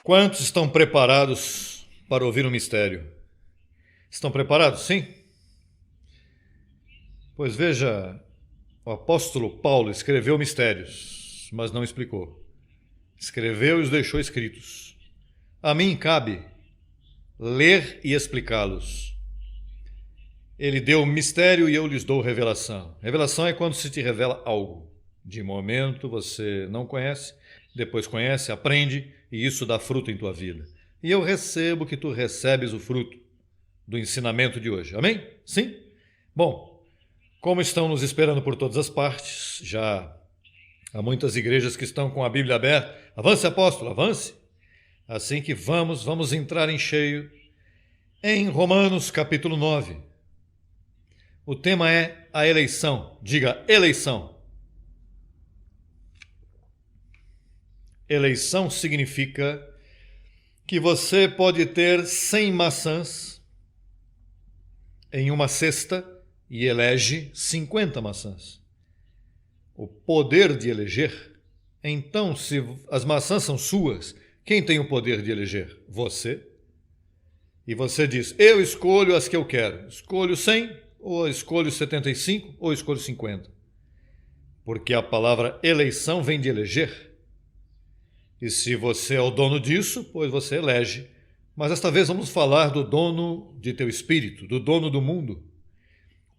Quantos estão preparados para ouvir um mistério? Estão preparados? Sim? Pois veja, o apóstolo Paulo escreveu mistérios, mas não explicou. Escreveu e os deixou escritos. A mim cabe ler e explicá-los. Ele deu mistério e eu lhes dou revelação. Revelação é quando se te revela algo. De momento você não conhece, depois conhece, aprende e isso dá fruto em tua vida. E eu recebo que tu recebes o fruto do ensinamento de hoje. Amém? Sim? Bom, como estão nos esperando por todas as partes, já há muitas igrejas que estão com a Bíblia aberta. Avance, apóstolo, avance. Assim que vamos entrar em cheio em Romanos capítulo 9. O tema é a eleição. Diga, eleição. Eleição significa que você pode ter 100 maçãs em uma cesta e elege 50 maçãs. O poder de eleger. Então, se as maçãs são suas, quem tem o poder de eleger? Você. E você diz, eu escolho as que eu quero. Escolho 100, ou escolho 75, ou escolho 50. Porque a palavra eleição vem de eleger. E se você é o dono disso, pois você elege. Mas desta vez vamos falar do dono de teu espírito, do dono do mundo,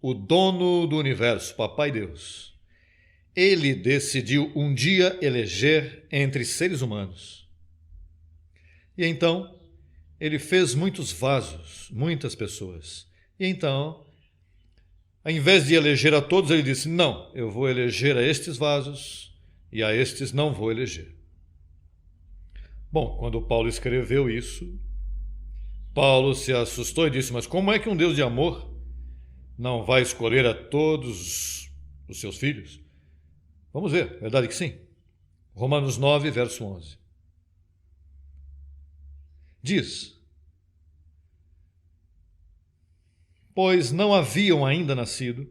o dono do universo, Papai Deus. Ele decidiu um dia eleger entre seres humanos. E então, ele fez muitos vasos, muitas pessoas. E então, ao invés de eleger a todos, ele disse, não, eu vou eleger a estes vasos e a estes não vou eleger. Bom, quando Paulo escreveu isso, Paulo se assustou e disse, mas como é que um Deus de amor não vai escolher a todos os seus filhos? Vamos ver, verdade que sim. Romanos 9, verso 11. Diz, pois não haviam ainda nascido,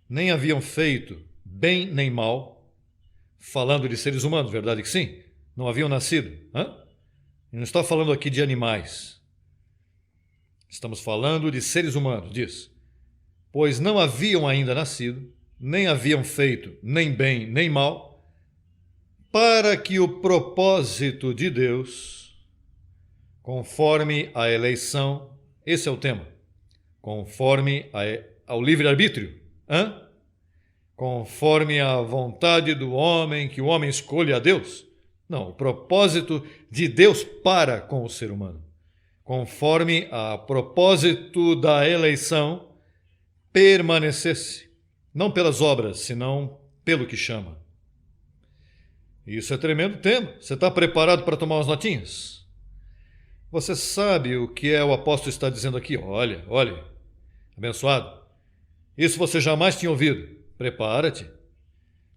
nem haviam feito bem nem mal, falando de seres humanos, verdade que sim? Não haviam nascido. Não está falando aqui de animais. Estamos falando de seres humanos, diz. Pois não haviam ainda nascido, nem haviam feito nem bem nem mal, para que o propósito de Deus, conforme a eleição, esse é o tema, conforme ao livre-arbítrio, conforme à vontade do homem, que o homem escolha a Deus. Não, o propósito de Deus para com o ser humano. Conforme a propósito da eleição, permanecesse, não pelas obras, senão pelo que chama. Isso é tremendo tema. Você está preparado para tomar umas notinhas? Você sabe o que o apóstolo está dizendo aqui? Olha, abençoado. Isso você jamais tinha ouvido. Prepara-te.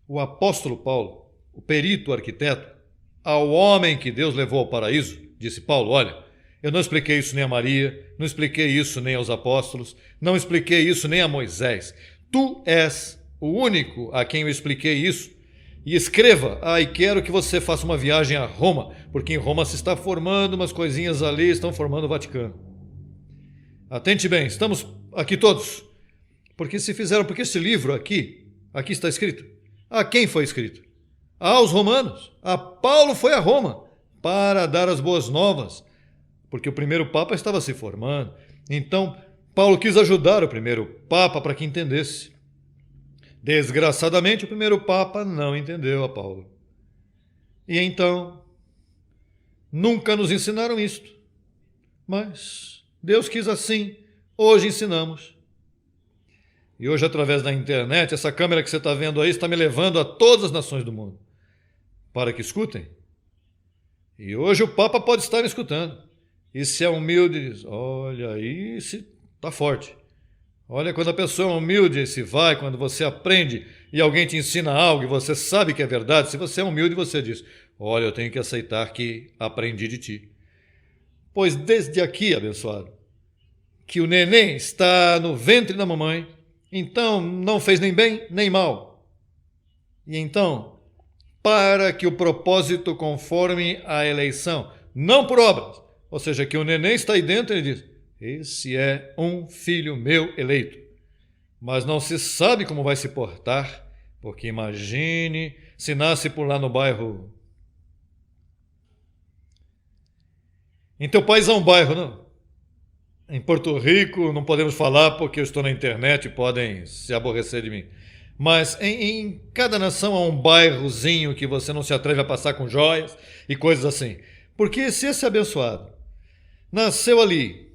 O apóstolo Paulo, o perito arquiteto, ao homem que Deus levou ao paraíso, disse Paulo, olha, eu não expliquei isso nem a Maria, não expliquei isso nem aos apóstolos, não expliquei isso nem a Moisés. Tu és o único a quem eu expliquei isso. E escreva, e quero que você faça uma viagem a Roma, porque em Roma se está formando umas coisinhas ali, estão formando o Vaticano. Atente bem, estamos aqui todos. Porque esse livro aqui está escrito. A quem foi escrito? Aos romanos. A Paulo foi a Roma para dar as boas novas, porque o primeiro Papa estava se formando. Então, Paulo quis ajudar o primeiro Papa para que entendesse. Desgraçadamente, o primeiro Papa não entendeu a Paulo. E então, nunca nos ensinaram isto. Mas Deus quis assim. Hoje ensinamos. E hoje, através da internet, essa câmera que você está vendo aí está me levando a todas as nações do mundo para que escutem. E hoje o Papa pode estar escutando. E se é humilde, diz, olha aí, se está forte. Olha, quando a pessoa é humilde, se vai, quando você aprende e alguém te ensina algo e você sabe que é verdade, se você é humilde, você diz, olha, eu tenho que aceitar que aprendi de ti. Pois desde aqui, abençoado, que o neném está no ventre da mamãe, então não fez nem bem nem mal. E então, para que o propósito conforme a eleição, não por obras. Ou seja, que o neném está aí dentro e ele diz, esse é um filho meu eleito. Mas não se sabe como vai se portar, porque imagine se nasce por lá no bairro. Em teu país há um bairro, não? Em Porto Rico não podemos falar porque eu estou na internet e podem se aborrecer de mim. Mas em cada nação há um bairrozinho que você não se atreve a passar com joias e coisas assim. Porque se esse abençoado nasceu ali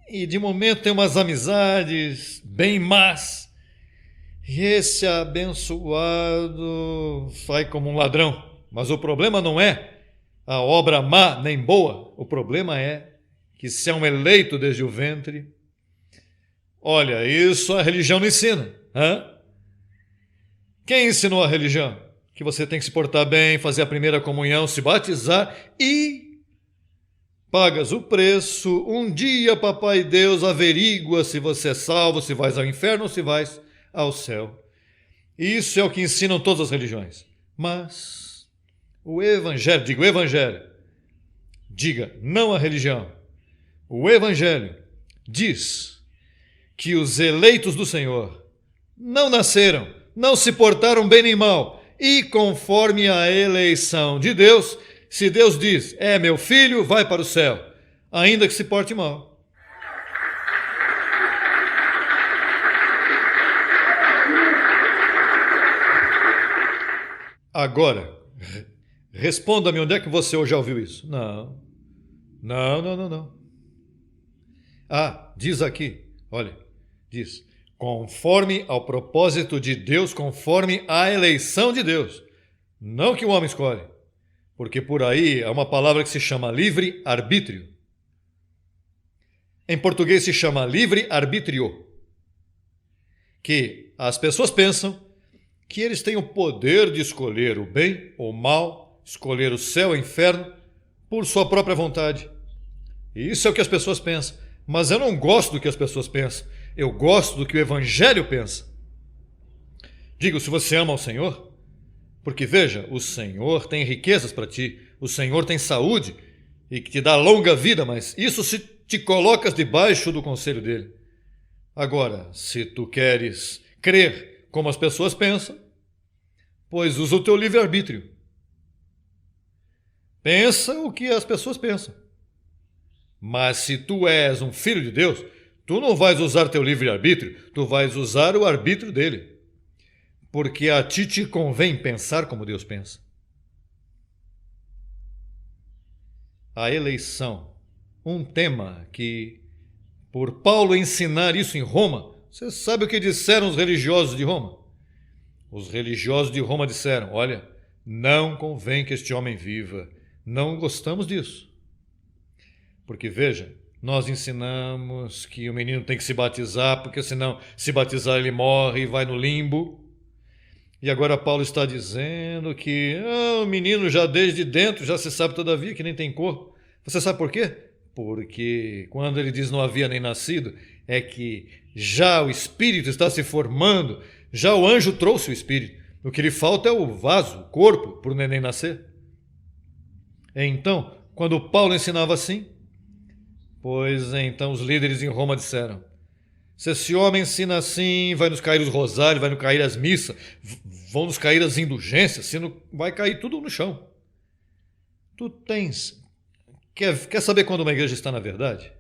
e de momento tem umas amizades bem más, e esse abençoado sai como um ladrão. Mas o problema não é a obra má nem boa, o problema é que se é um eleito desde o ventre, olha, isso a religião não ensina. Hã? Quem ensinou a religião? Que você tem que se portar bem, fazer a primeira comunhão, se batizar e pagas o preço. Um dia, papai Deus averigua se você é salvo, se vais ao inferno ou se vais ao céu. Isso é o que ensinam todas as religiões. Mas o evangelho, diga não à religião. O evangelho diz que os eleitos do Senhor não nasceram, não se portaram bem nem mal, e conforme a eleição de Deus, se Deus diz, é meu filho, vai para o céu, ainda que se porte mal. Agora, responda-me onde é que você já ouviu isso? Não. Ah, diz aqui, olha, diz, conforme ao propósito de Deus, conforme à eleição de Deus. Não que o homem escolhe, porque por aí é uma palavra que se chama livre-arbítrio. Em português se chama livre-arbítrio, que as pessoas pensam que eles têm o poder de escolher o bem ou o mal, escolher o céu ou o inferno, por sua própria vontade. E isso é o que as pessoas pensam. Mas eu não gosto do que as pessoas pensam. Eu gosto do que o Evangelho pensa. Digo, se você ama o Senhor, porque veja, o Senhor tem riquezas para ti, o Senhor tem saúde e que te dá longa vida, mas isso se te colocas debaixo do conselho dele. Agora, se tu queres crer como as pessoas pensam, pois usa o teu livre-arbítrio. Pensa o que as pessoas pensam. Mas se tu és um filho de Deus, tu não vais usar teu livre-arbítrio, tu vais usar o arbítrio dele. Porque a ti te convém pensar como Deus pensa. A eleição, um tema que, por Paulo ensinar isso em Roma, você sabe o que disseram os religiosos de Roma? Os religiosos de Roma disseram, olha, não convém que este homem viva, não gostamos disso. Porque, veja, nós ensinamos que o menino tem que se batizar, porque senão, se batizar, ele morre e vai no limbo. E agora Paulo está dizendo que o menino já desde dentro já se sabe todavia que nem tem corpo. Você sabe por quê? Porque quando ele diz não havia nem nascido, é que já o espírito está se formando, já o anjo trouxe o espírito. O que lhe falta é o vaso, o corpo, para o neném nascer. Então, quando Paulo ensinava assim, pois então os líderes em Roma disseram, se esse homem ensina assim, vai nos cair os rosários, vai nos cair as missas, vão nos cair as indulgências, sino vai cair tudo no chão. Tu tens... Quer saber quando uma igreja está na verdade?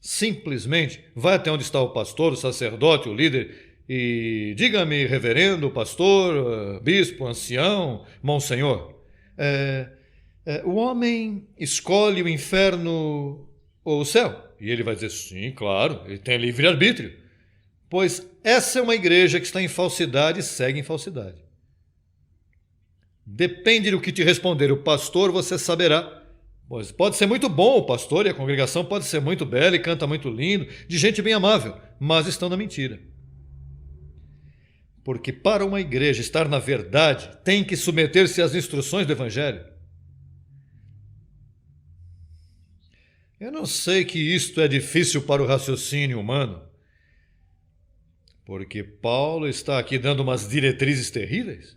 Simplesmente vai até onde está o pastor, o sacerdote, o líder e diga-me, reverendo, pastor, bispo, ancião, monsenhor, o homem escolhe o inferno ou o céu? E ele vai dizer, sim, claro, ele tem livre-arbítrio. Pois essa é uma igreja que está em falsidade e segue em falsidade. Depende do que te responder o pastor, você saberá. Pois pode ser muito bom o pastor e a congregação pode ser muito bela e canta muito lindo, de gente bem amável, mas estão na mentira. Porque para uma igreja estar na verdade, tem que submeter-se às instruções do Evangelho. Eu não sei que isto é difícil para o raciocínio humano, porque Paulo está aqui dando umas diretrizes terríveis.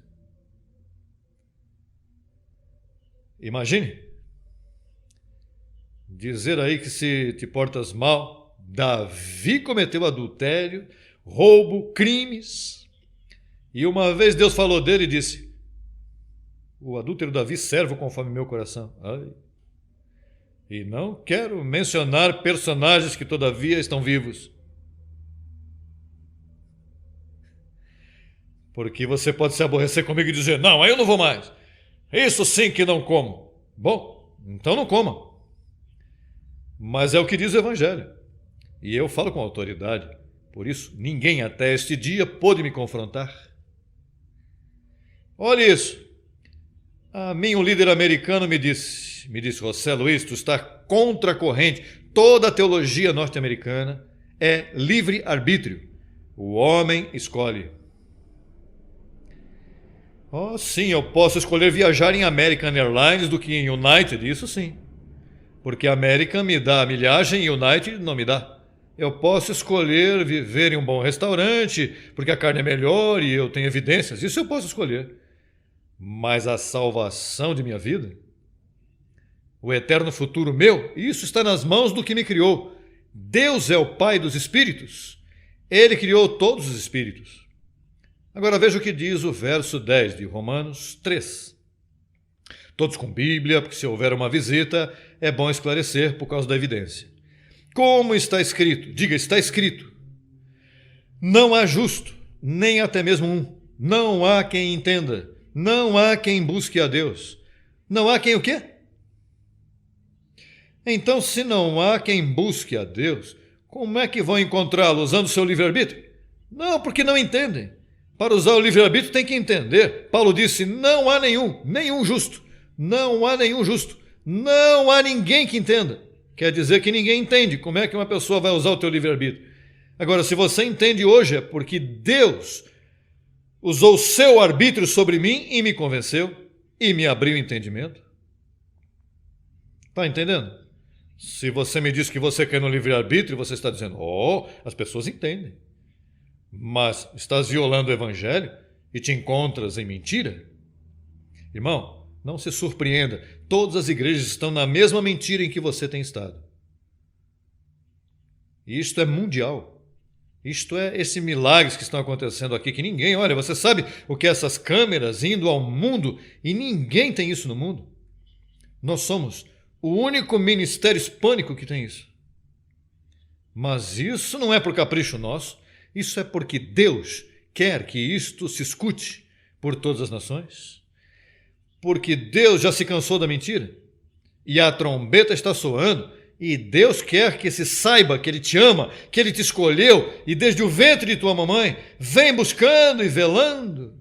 Imagine dizer aí que se te portas mal, Davi cometeu adultério, roubo, crimes, e uma vez Deus falou dele e disse: o adúltero Davi servo conforme meu coração. Ai. E não quero mencionar personagens que todavia estão vivos. Porque você pode se aborrecer comigo e dizer: não, aí eu não vou mais. Isso sim que não como. Bom, então não coma. Mas é o que diz o Evangelho. E eu falo com autoridade. Por isso, ninguém até este dia pôde me confrontar. Olha isso. A mim, um líder americano me disse, José Luiz, tu está contra a corrente. Toda a teologia norte-americana é livre-arbítrio. O homem escolhe. Oh, sim, eu posso escolher viajar em American Airlines do que em United, isso sim. Porque a American me dá a milhagem e United não me dá. Eu posso escolher viver em um bom restaurante, porque a carne é melhor e eu tenho evidências. Isso eu posso escolher. Mas a salvação de minha vida, o eterno futuro meu, isso está nas mãos do que me criou. Deus é o Pai dos espíritos. Ele criou todos os espíritos. Agora veja o que diz o verso 10 de Romanos 3. Todos com Bíblia, porque se houver uma visita, é bom esclarecer por causa da evidência. Como está escrito? Diga, está escrito. Não há justo, nem até mesmo um. Não há quem entenda. Não há quem busque a Deus. Não há quem o quê? Então, se não há quem busque a Deus, como é que vão encontrá-lo usando o seu livre-arbítrio? Não, porque não entendem. Para usar o livre-arbítrio tem que entender. Paulo disse, não há nenhum justo. Não há nenhum justo. Não há ninguém que entenda. Quer dizer que ninguém entende como é que uma pessoa vai usar o teu livre-arbítrio. Agora, se você entende hoje, é porque Deus usou o seu arbítrio sobre mim e me convenceu e me abriu o entendimento. Está entendendo? Se você me diz que você quer no livre-arbítrio, você está dizendo, as pessoas entendem. Mas estás violando o Evangelho e te encontras em mentira? Irmão, não se surpreenda. Todas as igrejas estão na mesma mentira em que você tem estado. E isto é mundial. Isto é esses milagres que estão acontecendo aqui, que ninguém olha. Você sabe o que é essas câmeras indo ao mundo e ninguém tem isso no mundo? Nós somos o único ministério hispânico que tem isso. Mas isso não é por capricho nosso, isso é porque Deus quer que isto se escute por todas as nações. Porque Deus já se cansou da mentira e a trombeta está soando. E Deus quer que se saiba que Ele te ama, que Ele te escolheu e desde o ventre de tua mamãe vem buscando e velando.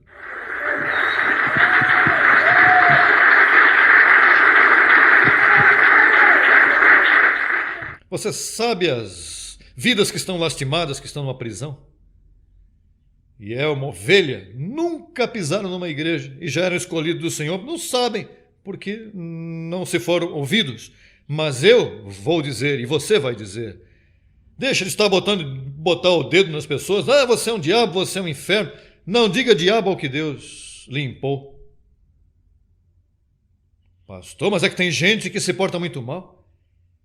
Você sabe as vidas que estão lastimadas, que estão numa prisão? E é uma ovelha, nunca pisaram numa igreja e já eram escolhidos do Senhor, não sabem porque não se foram ouvidos. Mas eu vou dizer, e você vai dizer, deixa de estar botar o dedo nas pessoas, você é um diabo, você é um inferno. Não diga diabo ao que Deus limpou. Pastor, mas é que tem gente que se porta muito mal.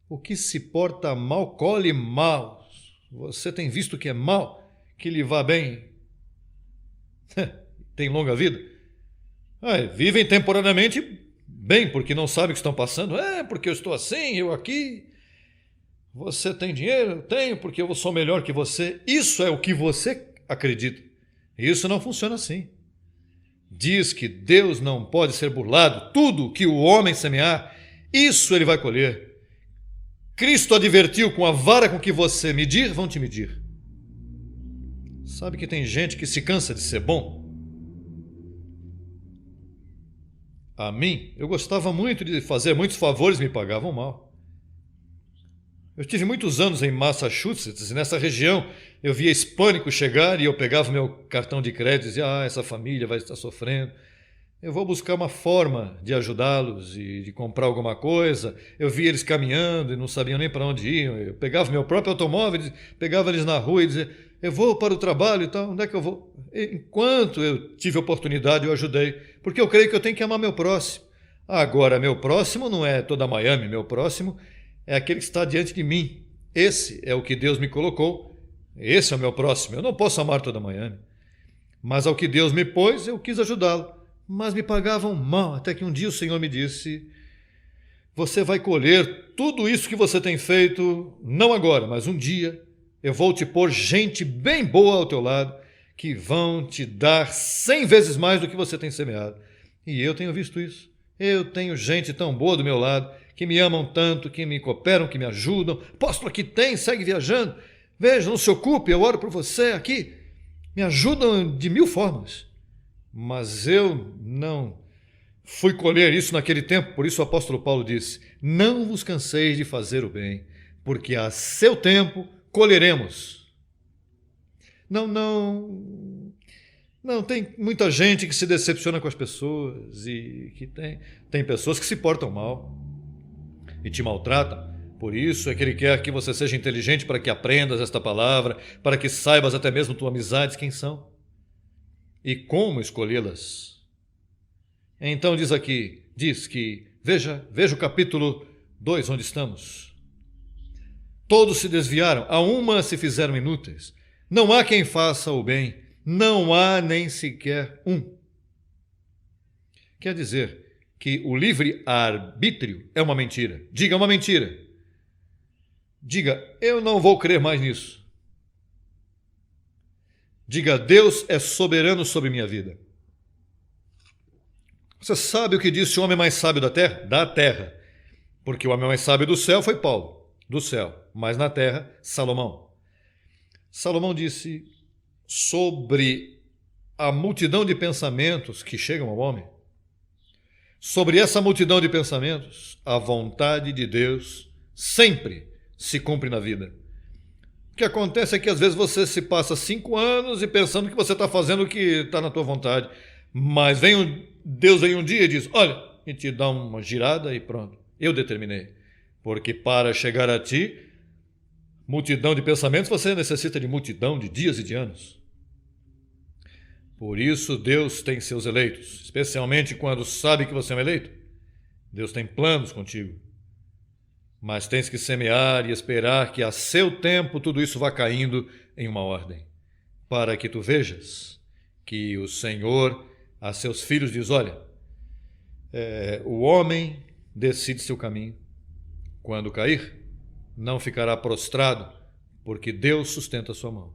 O que se porta mal, colhe mal. Você tem visto que é mal, que lhe vá bem, tem longa vida. Vivem temporariamente bem, porque não sabem o que estão passando. Porque eu estou assim, eu aqui. Você tem dinheiro? Eu tenho, porque eu sou melhor que você. Isso é o que você acredita. Isso não funciona assim. Diz que Deus não pode ser burlado. Tudo que o homem semear, isso ele vai colher. Cristo advertiu, com a vara com que você medir, vão te medir. Sabe que tem gente que se cansa de ser bom? A mim, eu gostava muito de fazer muitos favores, me pagavam mal. Eu tive muitos anos em Massachusetts, e nessa região eu via hispânicos chegar e eu pegava meu cartão de crédito e dizia, essa família vai estar sofrendo. Eu vou buscar uma forma de ajudá-los e de comprar alguma coisa. Eu via eles caminhando e não sabiam nem para onde iam. Eu pegava meu próprio automóvel, pegava eles na rua e dizia, eu vou para o trabalho e tal, onde é que eu vou? Enquanto eu tive oportunidade, eu ajudei, porque eu creio que eu tenho que amar meu próximo. Agora, meu próximo não é toda Miami, meu próximo é aquele que está diante de mim. Esse é o que Deus me colocou. Esse é o meu próximo. Eu não posso amar toda Miami. Mas ao que Deus me pôs, eu quis ajudá-lo. Mas me pagavam mal, até que um dia o Senhor me disse: você vai colher tudo isso que você tem feito, não agora, mas um dia eu vou te pôr gente bem boa ao teu lado, que vão te dar 100 vezes mais do que você tem semeado. E eu tenho visto isso. Eu tenho gente tão boa do meu lado, que me amam tanto, que me cooperam, que me ajudam. Apóstolo, aqui tem, segue viajando. Veja, não se ocupe, eu oro por você aqui. Me ajudam de 1000 formas. Mas eu não fui colher isso naquele tempo, por isso o apóstolo Paulo disse: não vos canseis de fazer o bem, porque a seu tempo colheremos. Não, tem muita gente que se decepciona com as pessoas e que tem pessoas que se portam mal e te maltratam. Por isso é que ele quer que você seja inteligente para que aprendas esta palavra, para que saibas até mesmo tuas amizades quem são e como escolhê-las. Então diz que, veja o capítulo 2 onde estamos. Todos se desviaram, a uma se fizeram inúteis. Não há quem faça o bem, não há nem sequer um. Quer dizer que o livre-arbítrio é uma mentira. Diga uma mentira. Diga, eu não vou crer mais nisso. Diga, Deus é soberano sobre minha vida. Você sabe o que disse o homem mais sábio da terra? Da terra. Porque o homem mais sábio do céu foi Paulo, do céu. Mas na terra, Salomão. Salomão disse sobre a multidão de pensamentos que chegam ao homem. Sobre essa multidão de pensamentos, a vontade de Deus sempre se cumpre na vida. O que acontece é que às vezes você se passa 5 anos e pensando que você está fazendo o que está na tua vontade. Mas Deus vem um dia e diz: olha, e te dá uma girada e pronto, eu determinei. Porque para chegar a ti, multidão de pensamentos, você necessita de multidão de dias e de anos. Por isso Deus tem seus eleitos, especialmente quando sabe que você é um eleito. Deus tem planos contigo. Mas tens que semear e esperar que a seu tempo tudo isso vá caindo em uma ordem, para que tu vejas que o Senhor a seus filhos diz: olha, o homem decide seu caminho. Quando cair, não ficará prostrado, porque Deus sustenta a sua mão.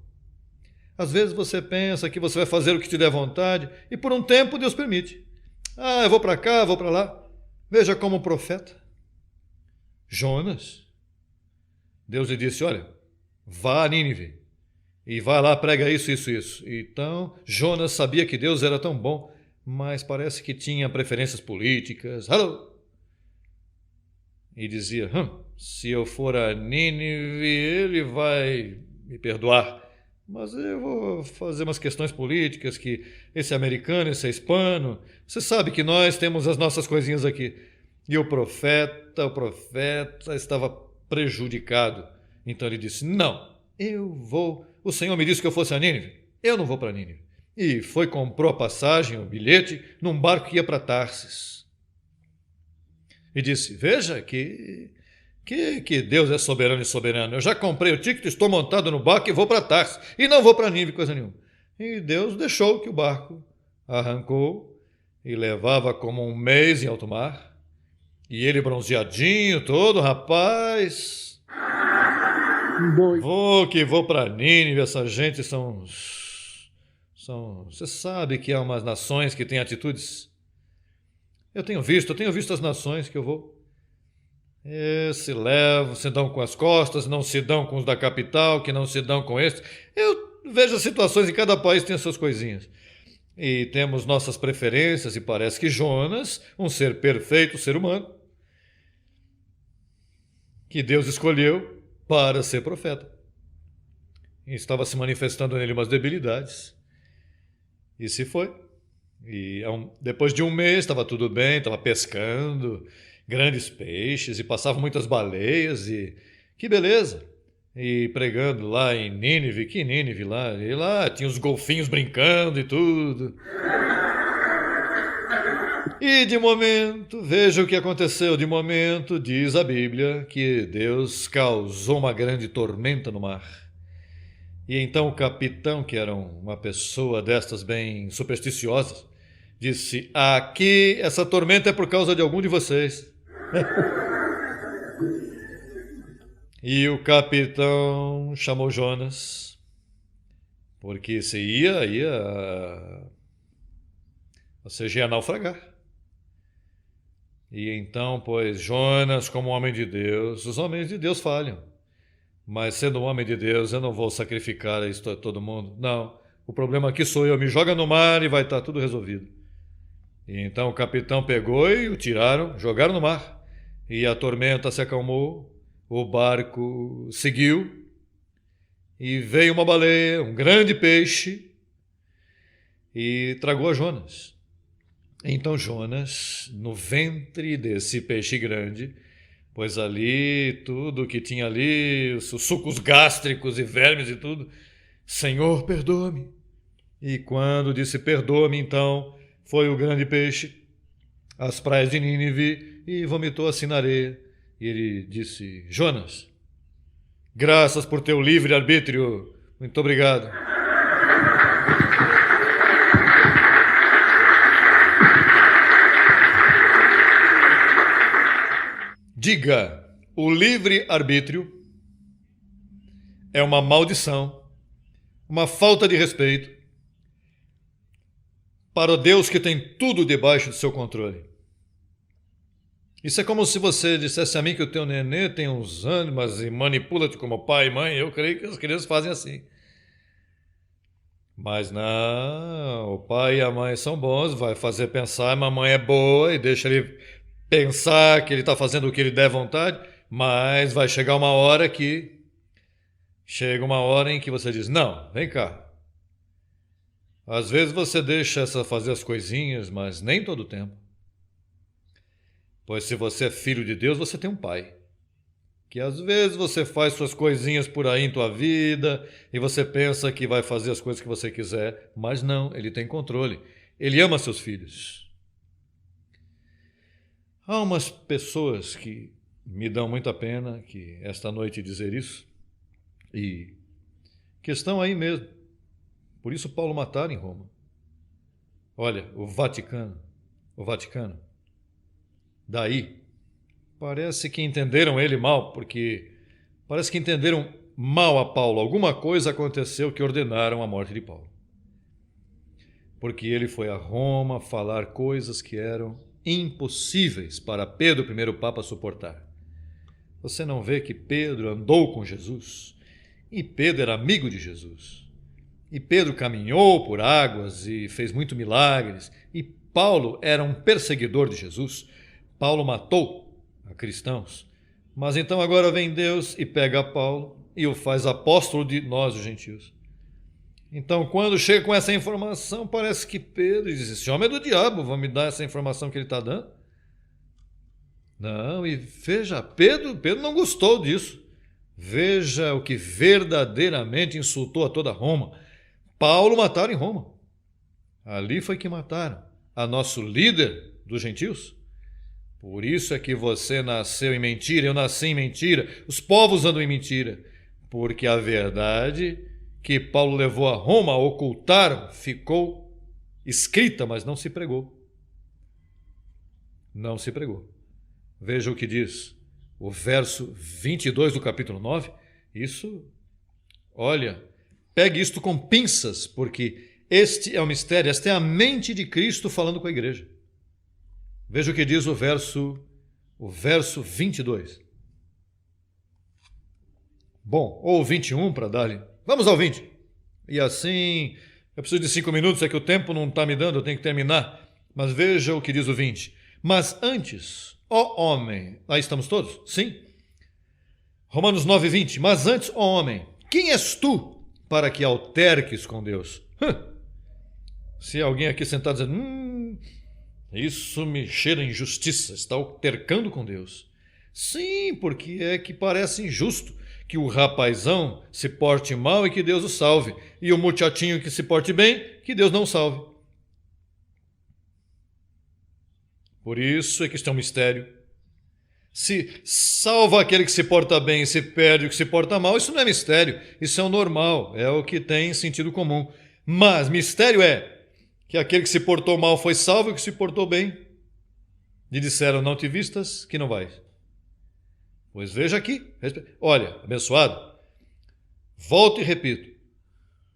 Às vezes você pensa que você vai fazer o que te der vontade e por um tempo Deus permite. Eu vou para cá, vou para lá. Veja como o profeta Jonas, Deus lhe disse: olha, vá a Nínive e vá lá, prega isso, isso, isso. Então Jonas sabia que Deus era tão bom, mas parece que tinha preferências políticas. E dizia: se eu for a Nínive, ele vai me perdoar. Mas eu vou fazer umas questões políticas, que esse é americano, esse é hispano. Você sabe que nós temos as nossas coisinhas aqui. E o profeta estava prejudicado. Então ele disse: não, eu vou. O Senhor me disse que eu fosse a Nínive. Eu não vou para Nínive. E comprou a passagem, o bilhete, num barco que ia para Tarsis. E disse: veja que Deus é soberano e soberano. Eu já comprei o ticket, estou montado no barco e vou para Tarsis. E não vou para Nínive, coisa nenhuma. E Deus deixou que o barco arrancou e levava como 1 mês em alto mar. E ele bronzeadinho todo, rapaz. Vou para Nínive, essa gente são... Você sabe que há umas nações que têm atitudes. Eu tenho visto as nações que eu vou. Se dão com as costas, não se dão com os da capital, que não se dão com estes. Eu vejo as situações, em cada país tem as suas coisinhas. E temos nossas preferências, e parece que Jonas, um ser perfeito, ser humano, que Deus escolheu para ser profeta. E estava se manifestando nele umas debilidades. E se foi. E depois de 1 mês estava tudo bem, estava pescando grandes peixes e passavam muitas baleias e que beleza. E pregando lá em Nínive, que Nínive lá, e lá tinha os golfinhos brincando e tudo. E de momento, veja o que aconteceu. De momento, diz a Bíblia que Deus causou uma grande tormenta no mar. E então o capitão, que era uma pessoa destas bem supersticiosas, disse: aqui essa tormenta é por causa de algum de vocês. E o capitão chamou Jonas, porque se você ia naufragar. E então, pois, Jonas, como homem de Deus, os homens de Deus falham, mas sendo um homem de Deus, eu não vou sacrificar isto a todo mundo. Não, o problema aqui sou eu, me joga no mar e vai estar tudo resolvido. E então o capitão pegou e o tiraram, jogaram no mar. E a tormenta se acalmou, o barco seguiu, e veio uma baleia, um grande peixe, e tragou a Jonas. Então Jonas, no ventre desse peixe grande, pois ali tudo que tinha ali, os sucos gástricos e vermes e tudo, Senhor, perdoa-me. E quando disse perdoa-me, então foi o grande peixe às praias de Nínive e vomitou assim na areia. E ele disse: Jonas, graças por teu livre-arbítrio, muito obrigado. Diga, o livre-arbítrio é uma maldição, uma falta de respeito para o Deus que tem tudo debaixo do seu controle. Isso é como se você dissesse a mim que o teu nenê tem uns ânimos e manipula-te como pai e mãe. Eu creio que as crianças fazem assim. Mas não, o pai e a mãe são bons, vai fazer pensar, a mamãe é boa e deixa ele pensar que ele está fazendo o que ele der vontade, mas vai chegar uma hora em que você diz: não, vem cá. Às vezes você deixa essa fazer as coisinhas, mas nem todo o tempo. Pois se você é filho de Deus, você tem um pai. Que às vezes você faz suas coisinhas por aí em tua vida e você pensa que vai fazer as coisas que você quiser, mas não, ele tem controle. Ele ama seus filhos. Há umas pessoas que me dão muita pena que esta noite dizer isso e que estão aí mesmo. Por isso Paulo mataram em Roma. Olha, o Vaticano. Daí, parece que entenderam ele mal, porque parece que entenderam mal a Paulo. Alguma coisa aconteceu que ordenaram a morte de Paulo. Porque ele foi a Roma falar coisas que eram impossíveis para Pedro, primeiro Papa, suportar. Você não vê que Pedro andou com Jesus? E Pedro era amigo de Jesus. E Pedro caminhou por águas e fez muitos milagres. E Paulo era um perseguidor de Jesus. Paulo matou a cristãos, mas então agora vem Deus e pega Paulo e o faz apóstolo de nós, os gentios. Então, quando chega com essa informação, parece que Pedro diz: esse homem é do diabo, vão me dar essa informação que ele está dando? Não, e veja, Pedro não gostou disso. Veja o que verdadeiramente insultou a toda Roma. Paulo mataram em Roma. Ali foi que mataram a nosso líder dos gentios. Por isso é que você nasceu em mentira, eu nasci em mentira, os povos andam em mentira, porque a verdade que Paulo levou a Roma, ocultaram, ficou escrita, mas não se pregou. Não se pregou. Veja o que diz o verso 22 do capítulo 9. Isso, olha, pegue isto com pinças, porque este é o mistério, esta é a mente de Cristo falando com a igreja. Veja o que diz o verso 22. Bom, ou 21 para dar-lhe. Vamos ao 20. E assim, eu preciso de 5 minutos, é que o tempo não está me dando, eu tenho que terminar. Mas veja o que diz o 20. Mas antes, ó homem, aí estamos todos? Sim. Romanos 9, 20. Mas antes, ó homem, quem és tu para que alterques com Deus? Se alguém aqui sentado dizendo, isso me cheira injustiça, está altercando com Deus. Sim, porque é que parece injusto que o rapazão se porte mal e que Deus o salve, e o muchatinho que se porte bem, que Deus não salve. Por isso é que isto é um mistério. Se salva aquele que se porta bem e se perde o que se porta mal, isso não é mistério, isso é o normal, é o que tem sentido comum. Mas mistério é que aquele que se portou mal foi salvo e o que se portou bem. Lhe disseram, não te vistas, que não vais. Pois veja aqui, olha, abençoado, volto e repito,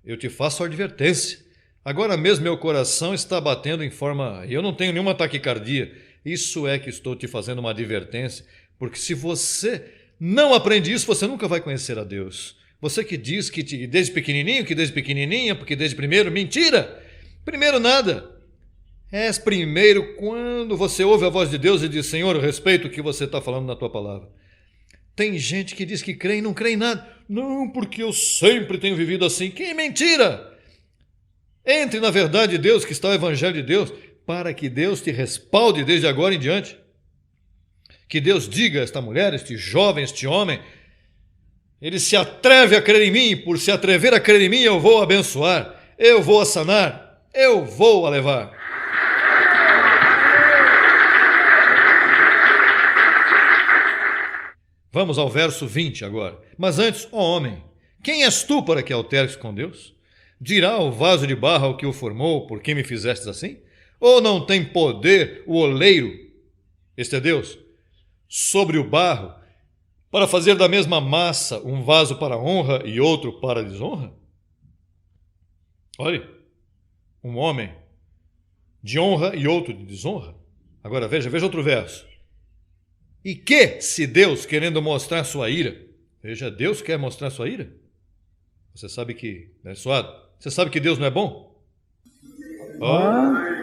eu te faço advertência. Agora mesmo meu coração está batendo em forma... Eu não tenho nenhuma taquicardia. Isso é que estou te fazendo uma advertência, porque se você não aprende isso, você nunca vai conhecer a Deus. Você que diz que desde pequenininho, que desde pequenininha, porque desde primeiro, mentira! Primeiro nada. És primeiro quando você ouve a voz de Deus e diz, Senhor, eu respeito o que você está falando na tua palavra. Tem gente que diz que crê e não crê em nada. Não, porque eu sempre tenho vivido assim. Que mentira! Entre na verdade de Deus, que está o Evangelho de Deus, para que Deus te respalde desde agora em diante. Que Deus diga a esta mulher, este jovem, este homem, ele se atreve a crer em mim, por se atrever a crer em mim, eu vou abençoar, eu vou sanar, eu vou a levar. Vamos ao verso 20 agora. Mas antes, ó homem, quem és tu para que alteres com Deus? Dirá o vaso de barro ao que o formou, por que me fizestes assim? Ou não tem poder o oleiro, este é Deus, sobre o barro, para fazer da mesma massa um vaso para honra e outro para desonra? Olhe, um homem de honra e outro de desonra. Agora veja outro verso. E que, se Deus, querendo mostrar sua ira, veja, Deus quer mostrar sua ira? Você sabe que, né, suado? Você sabe que Deus não é bom? Oh.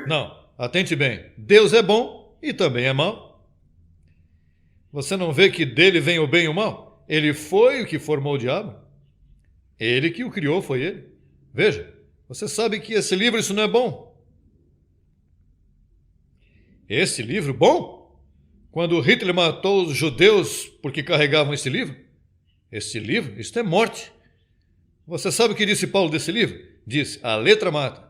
Não, atente bem. Deus é bom e também é mau. Você não vê que dele vem o bem e o mal? Ele foi o que formou o diabo. Ele que o criou, foi ele. Veja, você sabe que esse livro, isso não é bom. Esse livro, bom? Quando Hitler matou os judeus porque carregavam esse livro? Esse livro, isto é morte. Você sabe o que disse Paulo desse livro? Disse, a letra mata.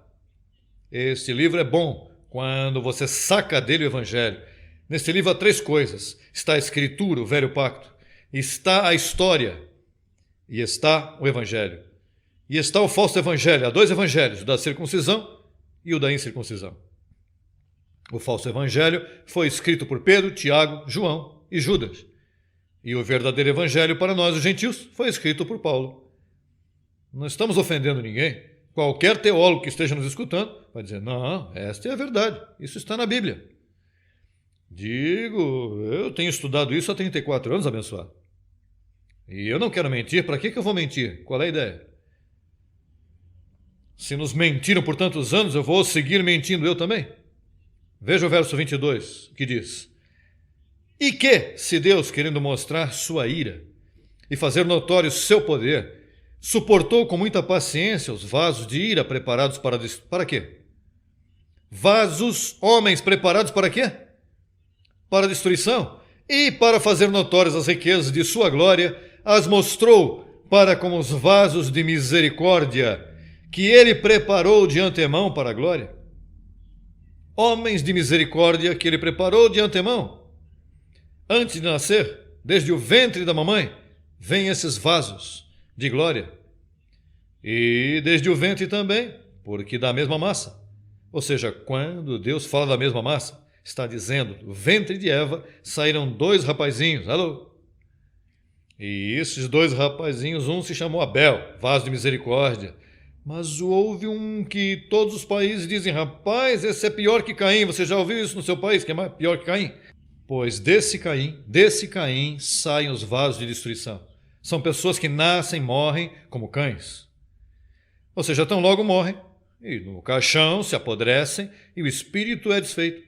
Esse livro é bom quando você saca dele o Evangelho. Nesse livro há 3 coisas. Está a Escritura, o Velho Pacto. Está a história. E está o Evangelho. E está o falso Evangelho. Há 2 Evangelhos, o da circuncisão e o da incircuncisão. O falso Evangelho foi escrito por Pedro, Tiago, João e Judas. E o verdadeiro Evangelho para nós, os gentios, foi escrito por Paulo. Não estamos ofendendo ninguém. Qualquer teólogo que esteja nos escutando vai dizer, não, esta é a verdade, isso está na Bíblia. Digo, eu tenho estudado isso há 34 anos, abençoado. E eu não quero mentir, para que eu vou mentir? Qual é a ideia? Se nos mentiram por tantos anos, eu vou seguir mentindo eu também? Veja o verso 22, que diz, e que, se Deus, querendo mostrar sua ira e fazer notório seu poder, suportou com muita paciência os vasos de ira preparados para quê? Vasos, homens preparados para quê? Para destruição. E para fazer notórias as riquezas de sua glória, as mostrou para com os vasos de misericórdia, que ele preparou de antemão para a glória. Homens de misericórdia que ele preparou de antemão. Antes de nascer, desde o ventre da mamãe, vêm esses vasos de glória. E desde o ventre também, porque da mesma massa. Ou seja, quando Deus fala da mesma massa, está dizendo, do ventre de Eva saíram 2 rapazinhos. Alô? E esses 2 rapazinhos, um se chamou Abel, vaso de misericórdia. Mas houve um que todos os países dizem, rapaz, esse é pior que Caim. Você já ouviu isso no seu país, que é pior que Caim? Pois desse Caim saem os vasos de destruição. São pessoas que nascem, morrem como cães. Ou seja, tão logo morrem, e no caixão se apodrecem, e o espírito é desfeito.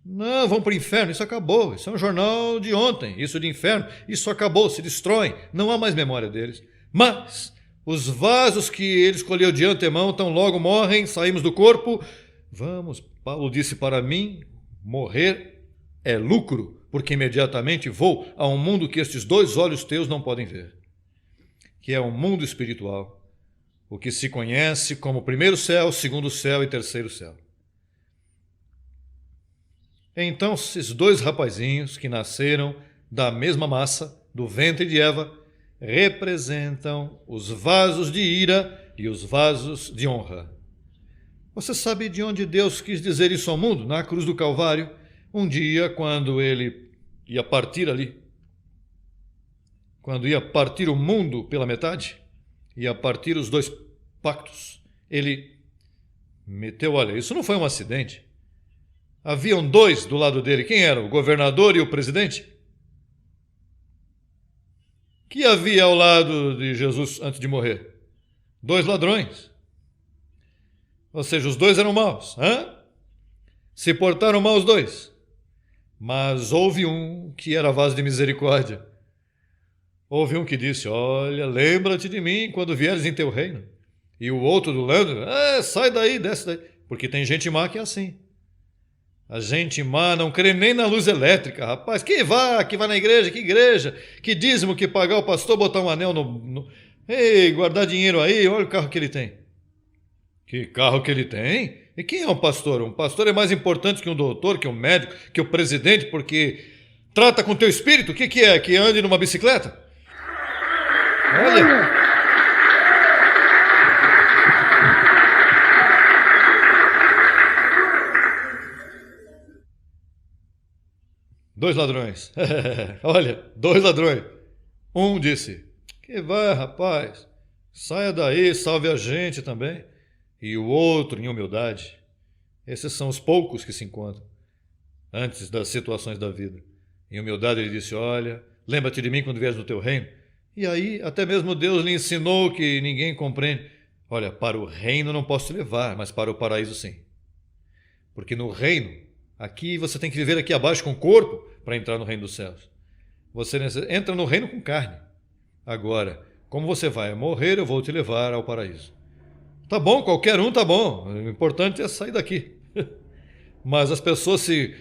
Não, vão para o inferno, isso acabou. Isso é um jornal de ontem, isso de inferno, isso acabou, se destroem, não há mais memória deles. Mas os vasos que ele escolheu de antemão, tão logo morrem, saímos do corpo. Vamos, Paulo disse para mim, morrer é lucro, porque imediatamente vou a um mundo que estes 2 olhos teus não podem ver, que é um mundo espiritual, o que se conhece como primeiro céu, segundo céu e terceiro céu. Então esses dois rapazinhos que nasceram da mesma massa, do ventre de Eva, representam os vasos de ira e os vasos de honra. Você sabe de onde Deus quis dizer isso ao mundo? Na cruz do Calvário, um dia quando ele ia partir ali, quando ia partir o mundo pela metade, ia partir os dois pactos, ele meteu, olha, isso não foi um acidente. Haviam dois do lado dele. Quem era? O governador e o presidente? Que havia ao lado de Jesus antes de morrer? Dois ladrões. Ou seja, os dois eram maus. Se portaram mal os dois. Mas houve um que era vaso de misericórdia. Houve um que disse, olha, lembra-te de mim quando vieres em teu reino. E o outro do lado, sai daí, desce daí. Porque tem gente má que é assim. A gente má não crê nem na luz elétrica, rapaz. Que vá na igreja, que dízimo, que pagar o pastor, botar um anel Ei, guardar dinheiro aí, olha o carro que ele tem. Que carro que ele tem? E quem é um pastor? Um pastor é mais importante que um doutor, que um médico, que o presidente, porque trata com teu espírito. O que é? Que ande numa bicicleta? Olha... Dois ladrões. Olha, dois ladrões. Um disse, que vai, rapaz, saia daí, salve a gente também. E o outro, em humildade. Esses são os poucos que se encontram antes das situações da vida. Em humildade ele disse, olha, lembra-te de mim quando vieres no teu reino. E aí, até mesmo Deus lhe ensinou que ninguém compreende. Olha, para o reino não posso te levar, mas para o paraíso sim. Porque no reino, aqui você tem que viver aqui abaixo com o corpo para entrar no reino dos céus. Você entra no reino com carne. Agora, como você vai morrer, eu vou te levar ao paraíso. Tá bom, qualquer um tá bom. O importante é sair daqui. Mas as pessoas se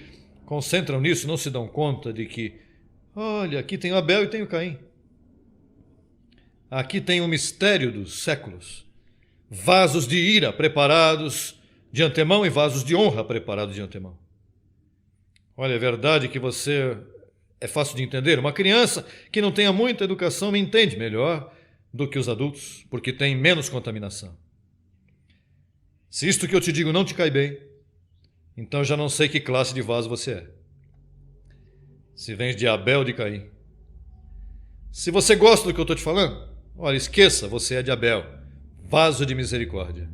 concentram nisso, não se dão conta de que, olha, aqui tem o Abel e tem o Caim. Aqui tem o mistério dos séculos. Vasos de ira preparados de antemão e vasos de honra preparados de antemão. Olha, é verdade que você é fácil de entender. Uma criança que não tenha muita educação me entende melhor do que os adultos, porque tem menos contaminação. Se isto que eu te digo não te cai bem, então já não sei que classe de vaso você é. Se vens de Abel ou de Caim. Se você gosta do que eu estou te falando, olha, esqueça, você é de Abel, vaso de misericórdia.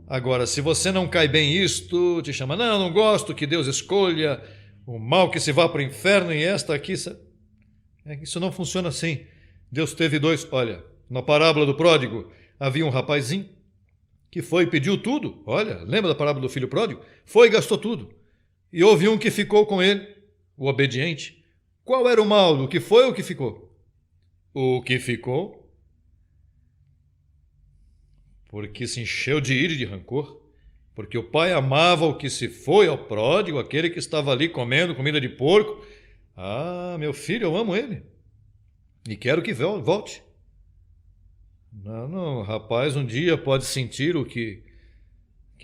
Agora, se você não cai bem isto, te chama, não gosto, que Deus escolha o mal que se vá para o inferno e esta aqui... Isso não funciona assim. Deus teve dois... Olha, na parábola do pródigo, havia um rapazinho que foi e pediu tudo. Olha, lembra da parábola do filho pródigo? Foi e gastou tudo. E houve um que ficou com ele, o obediente. Qual era o mal? O que foi ou o que ficou? O que ficou... porque se encheu de ira e de rancor, porque o pai amava o que se foi ao pródigo, aquele que estava ali comendo comida de porco. Ah, meu filho, eu amo ele e quero que volte. Não, rapaz, um dia pode sentir o que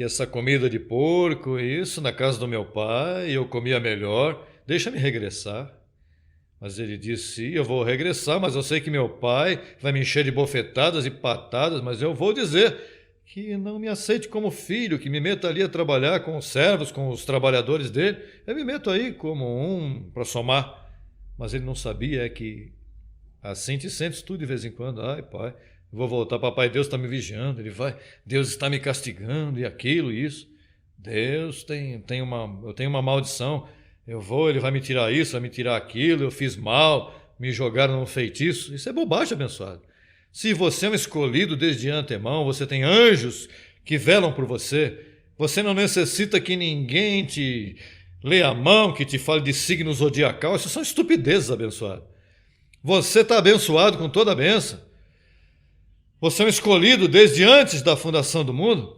essa comida de porco, isso na casa do meu pai, eu comia melhor, deixa-me regressar. Mas ele disse, eu vou regressar, mas eu sei que meu pai vai me encher de bofetadas e patadas, mas eu vou dizer que não me aceite como filho, que me meta ali a trabalhar com os servos, com os trabalhadores dele. Eu me meto aí como um para somar. Mas ele não sabia que assim te sentes tu de vez em quando. Ai, pai, eu vou voltar, papai, Deus está me vigiando, Deus está me castigando e aquilo e isso. Deus eu tenho uma maldição. Ele vai me tirar isso, vai me tirar aquilo, eu fiz mal, me jogaram num feitiço. Isso é bobagem, abençoado. Se você é um escolhido desde antemão, você tem anjos que velam por você, você não necessita que ninguém te lê a mão, que te fale de signo zodiacal. Isso são estupidezes, abençoado. Você está abençoado com toda a bênção. Você é um escolhido desde antes da fundação do mundo.